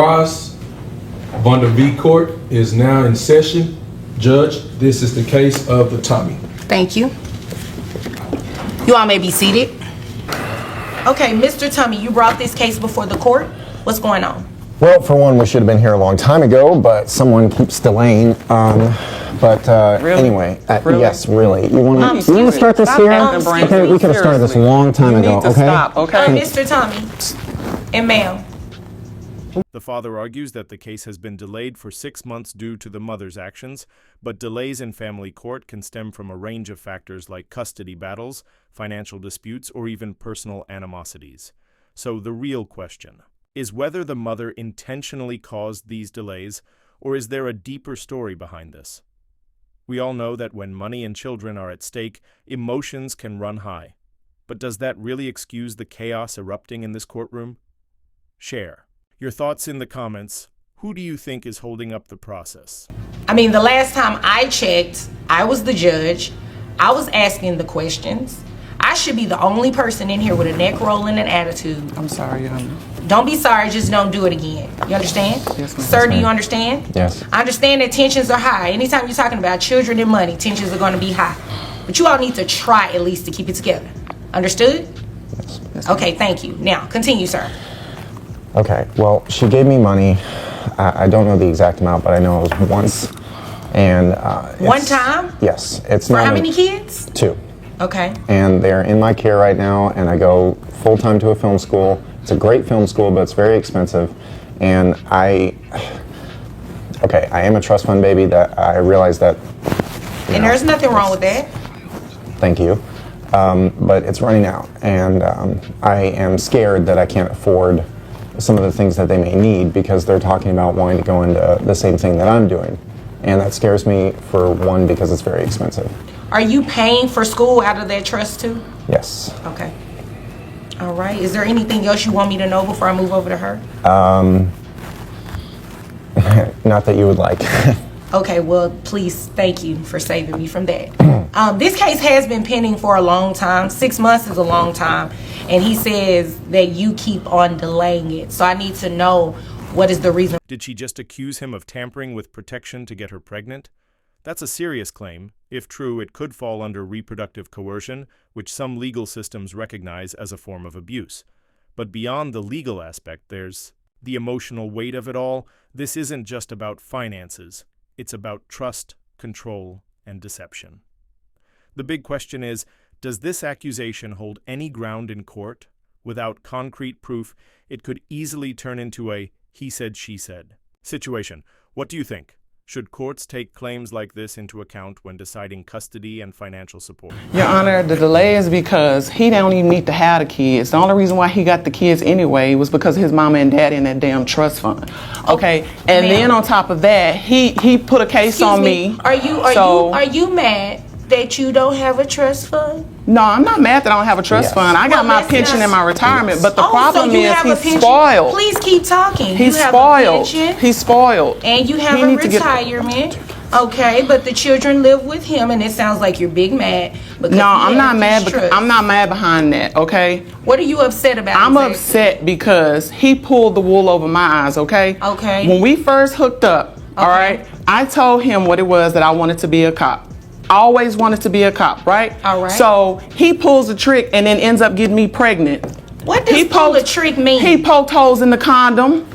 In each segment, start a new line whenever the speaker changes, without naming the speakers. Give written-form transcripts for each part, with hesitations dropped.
Ross Vonda V Court is now in session. Judge, this is the case of the Tommy.
Thank you. You all may be seated. Okay, Mr. Tommy, you brought this case before the court. What's going on?
Well, for one, we should have been here a long time ago, but someone keeps delaying.
Really?
Anyway,
Really?
yes, really. You want to start this
Stop
here?
acting brain
Okay, we could have started this a long time ago.
You need to
Okay.
stop, okay?
Mr. Tommy and ma'am.
The father argues that the case has been delayed for 6 months due to the mother's actions, but delays in family court can stem from a range of factors like custody battles, financial disputes, or even personal animosities. So the real question is whether the mother intentionally caused these delays, or is there a deeper story behind this? We all know that when money and children are at stake, emotions can run high. But does that really excuse the chaos erupting in this courtroom? Share your thoughts in the comments. Who do you think is holding up the process?
I mean, the last time I checked, I was the judge. I was asking the questions. I should be the only person in here with a neck roll and an attitude.
I'm sorry, Your Honor.
Don't be sorry, just don't do it again. You understand?
Yes, ma'am.
Sir, do you understand?
Yes.
I understand that tensions are high. Anytime you're talking about children and money, tensions are going to be high. But you all need to try at least to keep it together. Understood?
Yes,
Okay, thank you. Now, continue, sir.
Okay, well, she gave me money. I don't know the exact amount, but I know it was once. And
One time?
Yes. It's
For
not
how many kids?
2.
Okay.
And they're in my care right now, and I go full-time to a film school. It's a great film school, but it's very expensive. And I am a trust fund baby. That I realize that.
And there's nothing wrong with that.
Thank you. But it's running out, and I am scared that I can't afford some of the things that they may need because they're talking about wanting to go into the same thing that I'm doing. And that scares me, for one, because it's very expensive.
Are you paying for school out of that trust too?
Yes.
Okay. All right. Is there anything else you want me to know before I move over to her?
Not that you would like.
Okay, well, please, thank you for saving me from that. This case has been pending for a long time. 6 months is a long time. And he says that you keep on delaying it. So I need to know what is the reason.
Did she just accuse him of tampering with protection to get her pregnant? That's a serious claim. If true, it could fall under reproductive coercion, which some legal systems recognize as a form of abuse. But beyond the legal aspect, there's the emotional weight of it all. This isn't just about finances. It's about trust, control, and deception. The big question is, does this accusation hold any ground in court? Without concrete proof, it could easily turn into a he said, she said situation. What do you think? Should courts take claims like this into account when deciding custody and financial support?
Your Honor, the delay is because he don't even need to have the kids. The only reason why he got the kids anyway was because his mama and daddy in that damn trust fund. Okay, and then on top of that, he put a case on me.
Are you mad that you don't have a trust fund?
No, I'm not mad that I don't have a trust
Yes.
fund. I got
Well,
my
let's
pension
not-
and my retirement, but the
So
problem
you
is
have a
he's
pension?
spoiled.
Please keep talking.
He's
you have
spoiled.
A pension,
He's spoiled.
and you have
He
a
need to get-
retirement. Okay, but the children live with him, and it sounds like you're big mad. Because
No,
he
I'm not
has
mad.
this
Because
trust.
I'm not mad behind that. Okay.
What are you upset about?
I'm
exactly?
upset because he pulled the wool over my eyes, okay?
Okay.
When we first hooked up, all right, I told him what it was that I wanted to be a cop. I always wanted to be a cop, right?
All right.
So he pulls a trick and then ends up getting me pregnant.
What does pull a trick mean?
He poked holes in the condom.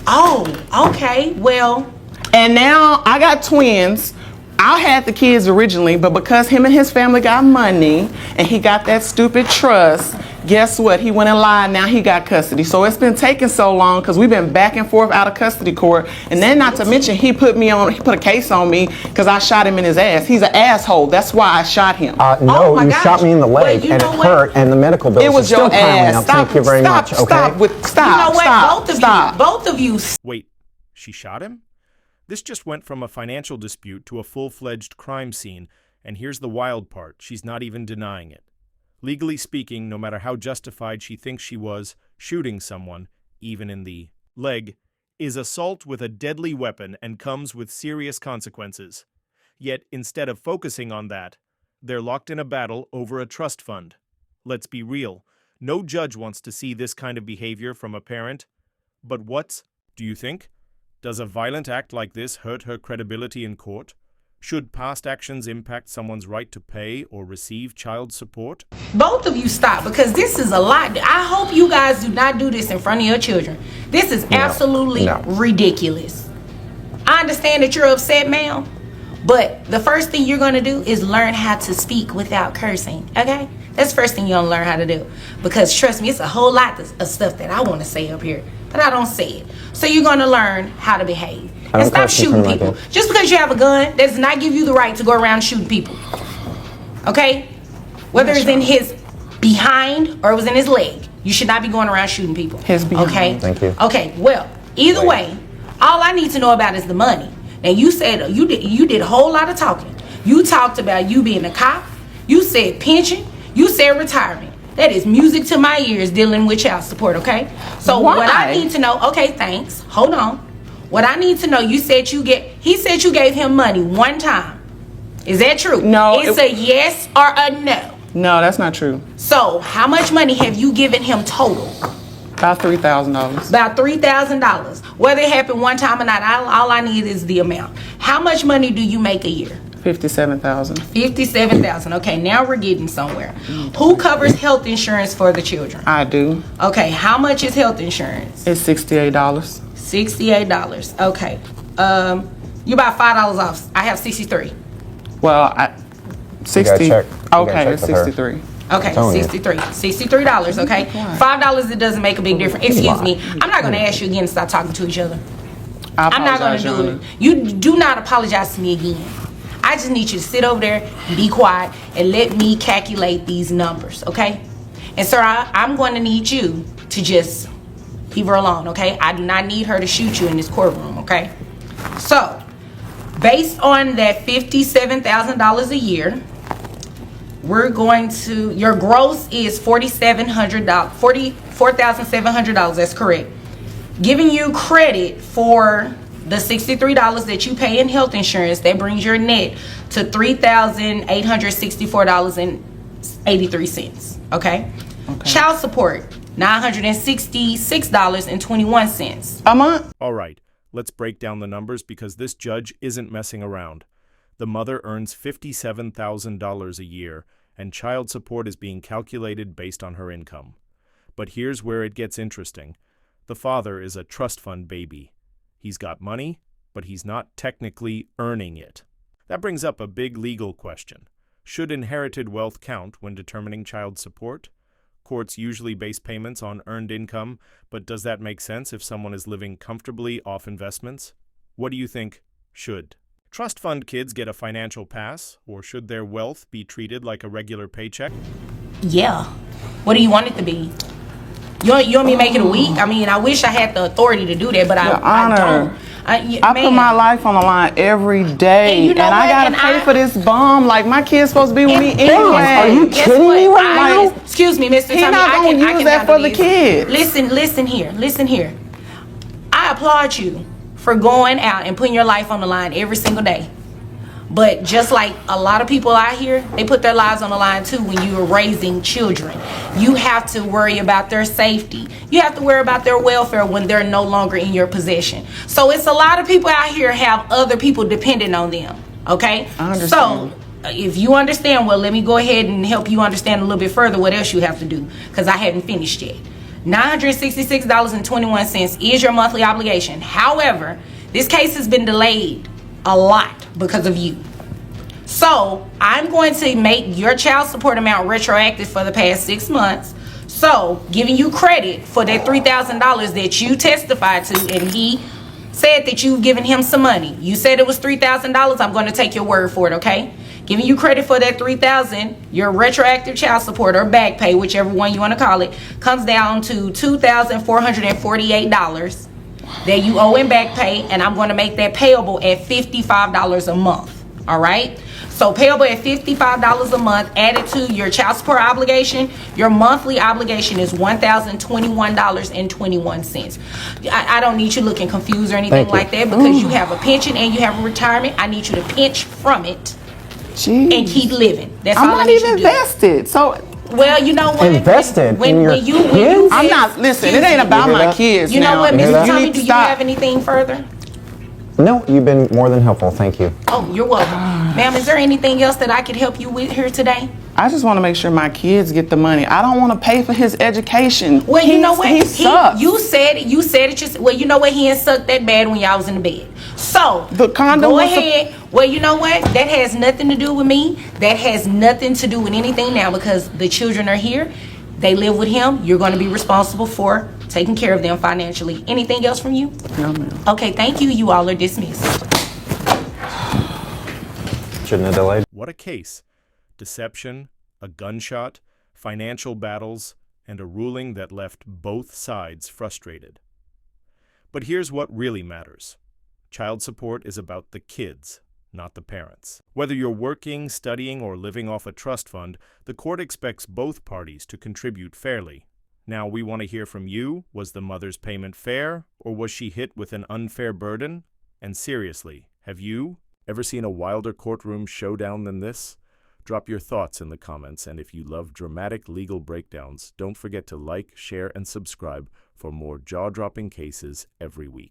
Oh, okay. Well,
And now I got twins. I had the kids originally, but because him and his family got money and he got that stupid trust, guess what? He went and lied. Now he got custody. So it's been taking so long because we've been back and forth out of custody court. And then not to mention he put a case on me because I shot him in his ass. He's an asshole. That's why I shot him.
No,
Oh my
you
gosh.
shot me in the leg,
Well, you
and it
know what?
hurt, and the medical bills
It
are
was
still
your
piling
ass.
up.
Stop,
Thank you very
stop,
much. Okay.
stop, with, stop,
you know what?
stop,
both of
stop.
you, both of you.
Wait, she shot him? This just went from a financial dispute to a full-fledged crime scene, and here's the wild part, she's not even denying it. Legally speaking, no matter how justified she thinks she was, shooting someone, even in the leg, is assault with a deadly weapon and comes with serious consequences. Yet, instead of focusing on that, they're locked in a battle over a trust fund. Let's be real, no judge wants to see this kind of behavior from a parent. But what's Do you think? Does a violent act like this hurt her credibility in court? Should past actions impact someone's right to pay or receive child support?
Both of you stop, because this is a lot. I hope you guys do not do this in front of your children. This is absolutely ridiculous. I understand that you're upset, ma'am, but the first thing you're going to do is learn how to speak without cursing, okay? That's the first thing you're going to learn how to do. Because trust me, it's a whole lot of stuff that I want to say up here, but I don't say it. So you're going to learn how to behave. And stop shooting people. Just because you have a gun does not give you the right to go around shooting people. Okay? Whether it's in his behind or it was in his leg, you should not be going around shooting people.
His behind.
Okay?
Thank you.
Okay, well, either way, all I need to know about is the money. Now, you said you did a whole lot of talking. You talked about you being a cop. You said pension. You said retirement. That is music to my ears dealing with child support, okay? So what I need to know, okay, thanks. Hold on. What I need to know, he said you gave him money one time. Is that true?
No.
It's a yes or a no.
No, that's not true.
So how much money have you given him total?
About $3,000.
About $3,000. Whether it happened one time or not, all I need is the amount. How much money do you make a year?
$57,000.
$57,000. Okay, now we're getting somewhere. Who covers health insurance for the children?
I do.
Okay, how much is health insurance?
It's $68.
$68. Okay. You about $5 off. I have 63.
Well, 60.
check.
Okay, it's
with her.
63.
Okay,
telling you.
$63. Okay, $5. It doesn't make a big difference. Excuse me. I'm not going to ask you again to stop talking to each other. I'm not going to do it. You do not apologize to me again. I just need you to sit over there, be quiet, and let me calculate these numbers, okay? And sir, I'm going to need you to just leave her alone, okay? I do not need her to shoot you in this courtroom, okay? So, based on that $57,000 a year, we're going to, your gross is $4,700. That's correct. Giving you credit for the $63 that you pay in health insurance, that brings your net to $3,864.83. Okay? Child support, $966.21
a month.
All right, let's break down the numbers because this judge isn't messing around. The mother earns $57,000 a year, and child support is being calculated based on her income. But here's where it gets interesting. The father is a trust fund baby. He's got money, but he's not technically earning it. That brings up a big legal question. Should inherited wealth count when determining child support? Courts usually base payments on earned income, but does that make sense if someone is living comfortably off investments? What do you think? Should trust fund kids get a financial pass, or should their wealth be treated like a regular paycheck?
Yeah. What do you want it to be? You want me to make it a week? I mean, I wish I had the authority to do that, but I don't.
I put my life on the line every day,
And you know
and I
what?
gotta pay for this bum. Like, my kid's supposed to be with me
And-
anyway.
Are you
Guess
kidding me
what?
right now?
Excuse me, Mr.
He
Tommy.
not gonna use that
handle
for the
this.
kids.
Listen here. I applaud you for going out and putting your life on the line every single day. But just like a lot of people out here, they put their lives on the line too when you are raising children. You have to worry about their safety. You have to worry about their welfare when they're no longer in your possession. So it's a lot of people out here have other people dependent on them. Okay?
I understand.
So if you understand, well, let me go ahead and help you understand a little bit further what else you have to do, because I haven't finished yet. $966.21 is your monthly obligation. However, this case has been delayed a lot because of you. So I'm going to make your child support amount retroactive for the past 6 months. So giving you credit for that $3,000 that you testified to, and he said that you've given him some money. You said it was $3,000. I'm going to take your word for it, okay? Giving you credit for that $3,000, your retroactive child support or back pay, whichever one you want to call it, comes down to $2,448 that you owe in back pay, and I'm going to make that payable at $55 a month. All right? So payable at $55 a month, added to your child support obligation, your monthly obligation is $1,021.21. I don't need you looking confused or anything like that, because you have a pension and you have a retirement. I need you to pinch from it and keep living. That's
I'm
all I
not
need
even
you to do.
invested. So
Well, you know what?
Invested in your
you
kids?
I'm not, listen, it ain't about
You hear
my
that?
kids
You
now.
know what,
You hear
Mr.
that?
Tommy,
need
do
to
you
stop.
have anything further?
No, you've been more than helpful. Thank you.
Oh, you're welcome. Ma'am, is there anything else that I could help you with here today?
I just want to make sure my kids get the money. I don't want to pay for his education.
Well, you know what?
He sucks.
You said it. You said it. Well, you know what? He ain't sucked that bad when y'all was in the bed. So
The condom
go
was
ahead. Well, you know what? That has nothing to do with me. That has nothing to do with anything now because the children are here. They live with him. You're going to be responsible for taking care of them financially. Anything else from you?
No, ma'am.
Okay, thank you. You all are dismissed.
Shouldn't have delayed.
What a case. Deception, a gunshot, financial battles, and a ruling that left both sides frustrated. But here's what really matters. Child support is about the kids, not the parents. Whether you're working, studying, or living off a trust fund, the court expects both parties to contribute fairly. Now, we want to hear from you. Was the mother's payment fair, or was she hit with an unfair burden? And seriously, have you ever seen a wilder courtroom showdown than this? Drop your thoughts in the comments, and if you love dramatic legal breakdowns, don't forget to like, share, and subscribe for more jaw-dropping cases every week.